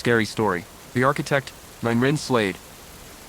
Scary story. The architect, Raymond Slade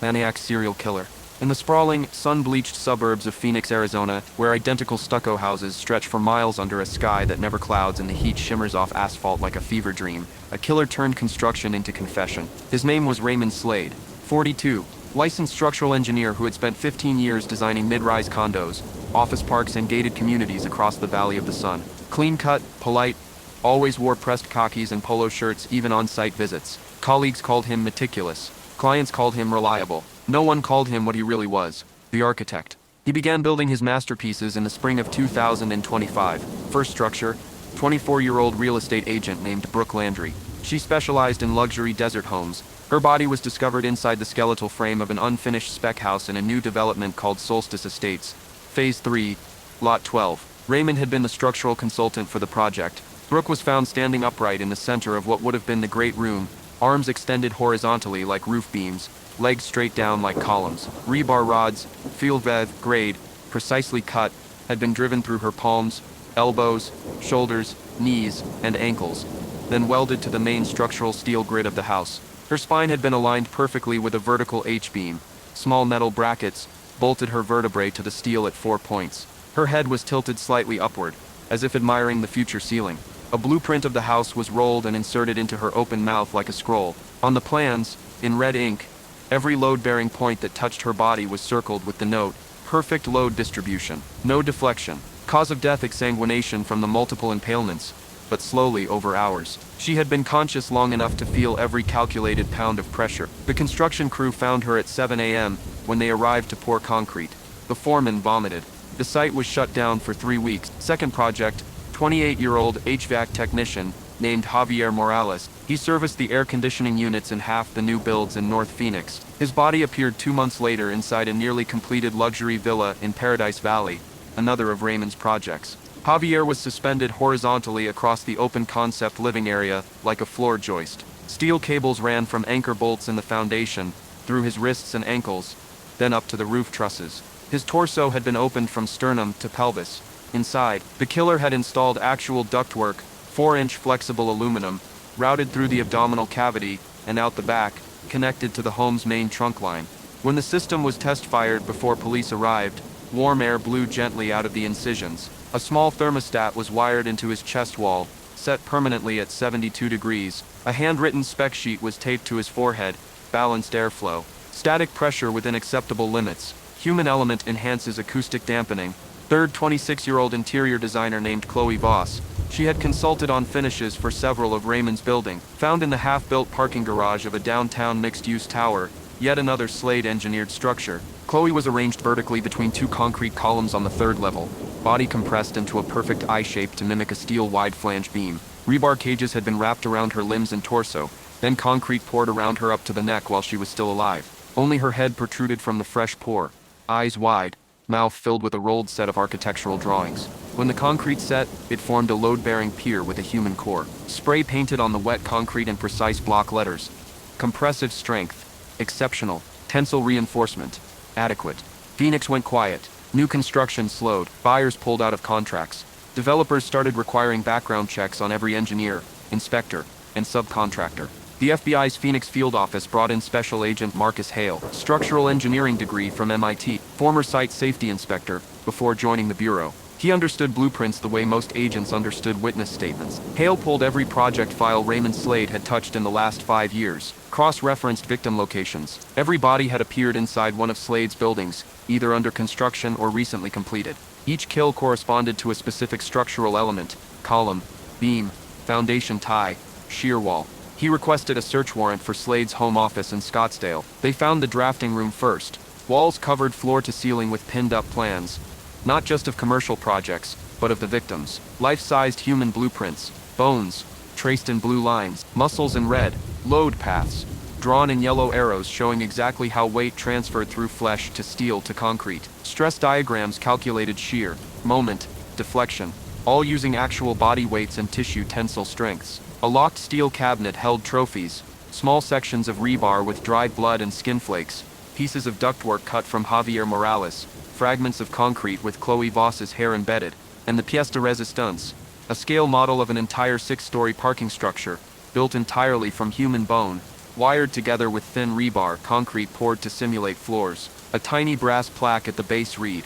MANIAC serial killer. In the sprawling, sun-bleached suburbs of Phoenix, Arizona, where identical stucco houses stretch for miles under a sky that never clouds and the heat shimmers off asphalt like a fever dream, a killer turned construction into confession. His name was Raymond Slade, 42, licensed structural engineer who had spent 15 years designing mid-rise condos, office parks and gated communities across the Valley of the Sun. Clean-cut, polite, always wore pressed khakis and polo shirts even on site visits. Colleagues called him meticulous. Clients called him reliable. No one called him what he really was, the architect. He began building his masterpieces in the spring of 2025. First structure, 24-year-old real estate agent named Brooke Landry. She specialized in luxury desert homes. Her body was discovered inside the skeletal frame of an unfinished spec house in a new development called Solstice Estates, Phase 3, Lot 12. Raymond had been the structural consultant for the project. Brooke was found standing upright in the center of what would have been the great room, arms extended horizontally like roof beams, legs straight down like columns. Rebar rods, field vev, grade, precisely cut, had been driven through her palms, elbows, shoulders, knees, and ankles, then welded to the main structural steel grid of the house. Her spine had been aligned perfectly with a vertical H-beam. Small metal brackets bolted her vertebrae to the steel at 4 points. Her head was tilted slightly upward, as if admiring the future ceiling. A blueprint of the house was rolled and inserted into her open mouth like a scroll. On the plans, in red ink, every load-bearing point that touched her body was circled with the note, perfect load distribution, no deflection. Cause of death exsanguination from the multiple impalements, but slowly over hours. She had been conscious long enough to feel every calculated pound of pressure. The construction crew found her at 7 a.m. when they arrived to pour concrete. The foreman vomited. The site was shut down for 3 weeks. Second project, 28-year-old HVAC technician named Javier Morales. He serviced the air conditioning units in half the new builds in North Phoenix. His body appeared 2 months later inside a nearly completed luxury villa in Paradise Valley, another of Raymond's projects. Javier was suspended horizontally across the open concept living area like a floor joist. Steel cables ran from anchor bolts in the foundation, through his wrists and ankles, then up to the roof trusses. His torso had been opened from sternum to pelvis. Inside, the killer had installed actual ductwork, 4-inch flexible aluminum, routed through the abdominal cavity and out the back, connected to the home's main trunk line. When the system was test-fired before police arrived, warm air blew gently out of the incisions. A small thermostat was wired into his chest wall, set permanently at 72 degrees. A handwritten spec sheet was taped to his forehead, balanced airflow. Static pressure within acceptable limits. Human element enhances acoustic dampening. Third, 26-year-old interior designer named Chloe Voss. She had consulted on finishes for several of Raymond's building. Found in the half-built parking garage of a downtown mixed-use tower, yet another Slade-engineered structure. Chloe was arranged vertically between 2 concrete columns on the 3rd level, body compressed into a perfect I shape to mimic a steel wide-flange beam. Rebar cages had been wrapped around her limbs and torso, then concrete poured around her up to the neck while she was still alive. Only her head protruded from the fresh pour, eyes wide, mouth filled with a rolled set of architectural drawings. When the concrete set, it formed a load-bearing pier with a human core. Spray painted on the wet concrete in precise block letters. Compressive strength. Exceptional. Tensile reinforcement. Adequate. Phoenix went quiet. New construction slowed. Buyers pulled out of contracts. Developers started requiring background checks on every engineer, inspector, and subcontractor. The FBI's Phoenix field office brought in Special Agent Marcus Hale, structural engineering degree from MIT, former site safety inspector, before joining the bureau. He understood blueprints the way most agents understood witness statements. Hale pulled every project file Raymond Slade had touched in the last 5 years, cross-referenced victim locations. Every body had appeared inside one of Slade's buildings, either under construction or recently completed. Each kill corresponded to a specific structural element: column, beam, foundation tie, shear wall. He requested a search warrant for Slade's home office in Scottsdale. They found the drafting room first. Walls covered floor to ceiling with pinned-up plans, not just of commercial projects, but of the victims. Life-sized human blueprints, bones, traced in blue lines, muscles in red, load paths, drawn in yellow arrows showing exactly how weight transferred through flesh to steel to concrete. Stress diagrams calculated shear, moment, deflection, all using actual body weights and tissue tensile strengths. A locked steel cabinet held trophies, small sections of rebar with dried blood and skin flakes, pieces of ductwork cut from Javier Morales, fragments of concrete with Chloe Voss's hair embedded, and the pièce de résistance, a scale model of an entire 6-story parking structure, built entirely from human bone, wired together with thin rebar concrete poured to simulate floors. A tiny brass plaque at the base read,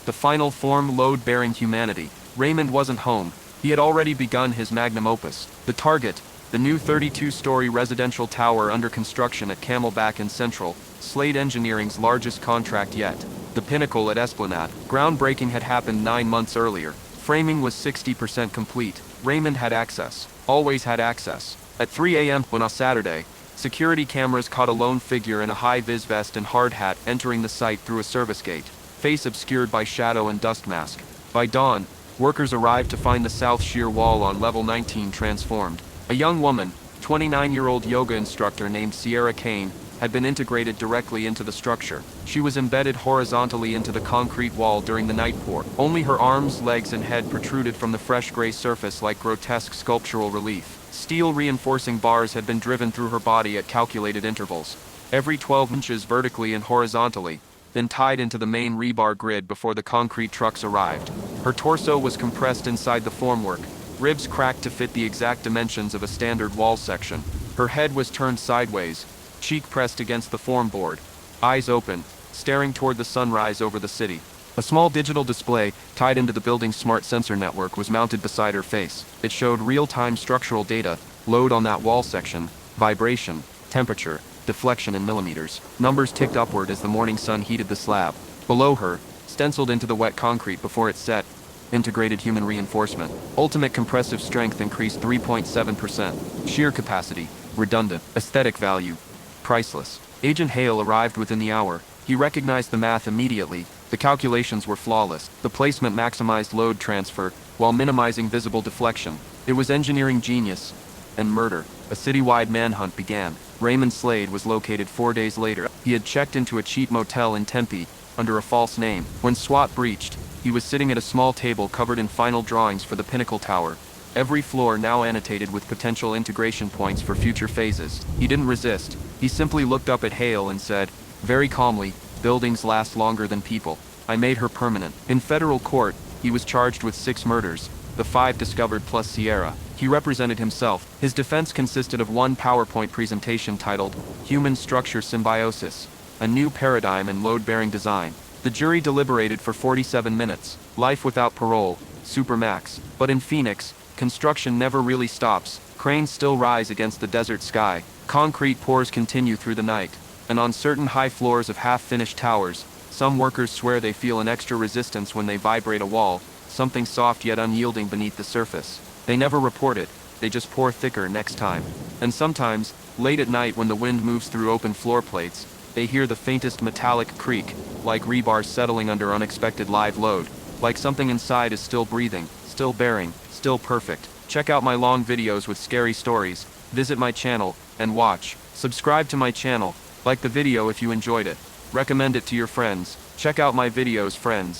"The final form, load-bearing humanity." Raymond wasn't home. He had already begun his magnum opus. The target, the new 32-story residential tower under construction at Camelback and Central, Slade Engineering's largest contract yet. The pinnacle at Esplanade. Groundbreaking had happened 9 months earlier. Framing was 60% complete. Raymond had access. Always had access. At 3 a.m. on a Saturday, security cameras caught a lone figure in a high-vis vest and hard hat entering the site through a service gate, face obscured by shadow and dust mask. By dawn, workers arrived to find the south shear wall on level 19 transformed. A young woman, 29-year-old yoga instructor named Sierra Kane, had been integrated directly into the structure. She was embedded horizontally into the concrete wall during the night pour. Only her arms, legs, and head protruded from the fresh gray surface like grotesque sculptural relief. Steel reinforcing bars had been driven through her body at calculated intervals, every 12 inches vertically and horizontally, then tied into the main rebar grid before the concrete trucks arrived. Her torso was compressed inside the formwork, ribs cracked to fit the exact dimensions of a standard wall section. Her head was turned sideways, cheek pressed against the form board, eyes open, staring toward the sunrise over the city. A small digital display, tied into the building's smart sensor network, was mounted beside her face. It showed real-time structural data, load on that wall section, vibration, temperature, deflection in millimeters. Numbers ticked upward as the morning sun heated the slab. Below her, stenciled into the wet concrete before it set, integrated human reinforcement. Ultimate compressive strength increased 3.7%. Shear capacity, redundant. Aesthetic value, priceless. Agent Hale arrived within the hour. He recognized the math immediately. The calculations were flawless. The placement maximized load transfer, while minimizing visible deflection. It was engineering genius. And murder. A citywide manhunt began. Raymond Slade was located 4 days later. He had checked into a cheap motel in Tempe, under a false name. When SWAT breached, he was sitting at a small table covered in final drawings for the Pinnacle Tower. Every floor now annotated with potential integration points for future phases. He didn't resist. He simply looked up at Hale and said, very calmly, "Buildings last longer than people. I made her permanent." In federal court, he was charged with 6 murders, the 5 discovered plus Sierra. He represented himself. His defense consisted of one PowerPoint presentation titled, "Human Structure Symbiosis, a New Paradigm in Load-Bearing Design." The jury deliberated for 47 minutes. Life without parole, supermax. But in Phoenix, construction never really stops. Cranes still rise against the desert sky. Concrete pours continue through the night. And on certain high floors of half-finished towers, some workers swear they feel an extra resistance when they vibrate a wall, something soft yet unyielding beneath the surface. They never report it, they just pour thicker next time. And sometimes, late at night when the wind moves through open floor plates, they hear the faintest metallic creak, like rebar settling under unexpected live load, like something inside is still breathing, still bearing, still perfect. Check out my long videos with scary stories, visit my channel, and watch. Subscribe to my channel, like the video if you enjoyed it. Recommend it to your friends. Check out my videos, friends.